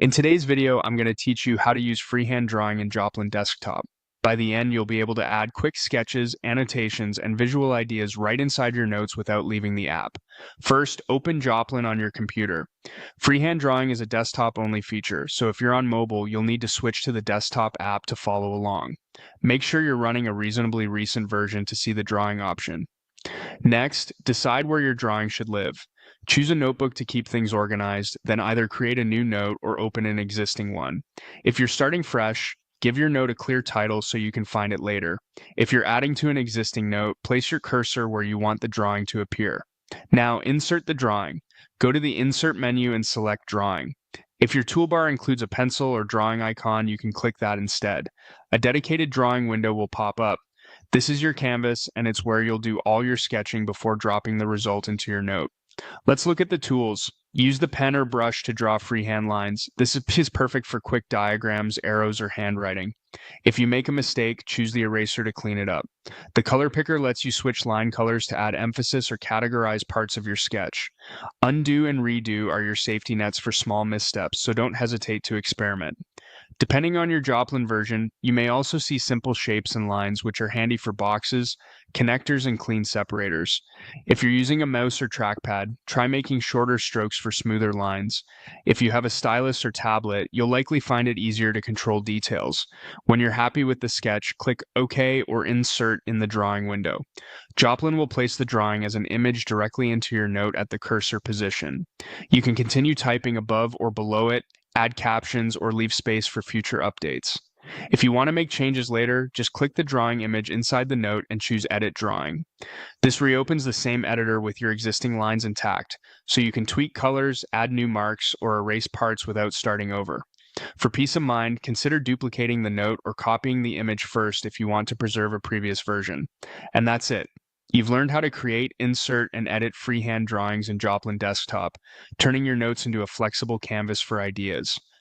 In today's video, I'm going to teach you how to use freehand drawing in Joplin Desktop. By the end, you'll be able to add quick sketches, annotations, and visual ideas right inside your notes without leaving the app. First, open Joplin on your computer. Freehand drawing is a desktop-only feature, so if you're on mobile, you'll need to switch to the desktop app to follow along. Make sure you're running a reasonably recent version to see the drawing option. Next, decide where your drawing should live. Choose a notebook to keep things organized, then either create a new note or open an existing one. If you're starting fresh, give your note a clear title so you can find it later. If you're adding to an existing note, place your cursor where you want the drawing to appear. Now, insert the drawing. Go to the Insert menu and select Drawing. If your toolbar includes a pencil or drawing icon, you can click that instead. A dedicated drawing window will pop up. This is your canvas, and it's where you'll do all your sketching before dropping the result into your note. Let's look at the tools. Use the pen or brush to draw freehand lines. This is perfect for quick diagrams, arrows, or handwriting. If you make a mistake, choose the eraser to clean it up. The color picker lets you switch line colors to add emphasis or categorize parts of your sketch. Undo and redo are your safety nets for small missteps, so don't hesitate to experiment. Depending on your Joplin version, you may also see simple shapes and lines, which are handy for boxes, connectors, and clean separators. If you're using a mouse or trackpad, try making shorter strokes for smoother lines. If you have a stylus or tablet, you'll likely find it easier to control details. When you're happy with the sketch, click OK or Insert in the drawing window. Joplin will place the drawing as an image directly into your note at the cursor position. You can continue typing above or below it, add captions, or leave space for future updates. If you want to make changes later, just click the drawing image inside the note and choose Edit Drawing. This reopens the same editor with your existing lines intact, so you can tweak colors, add new marks, or erase parts without starting over. For peace of mind, consider duplicating the note or copying the image first if you want to preserve a previous version. And that's it. You've learned how to create, insert, and edit freehand drawings in Joplin Desktop, turning your notes into a flexible canvas for ideas.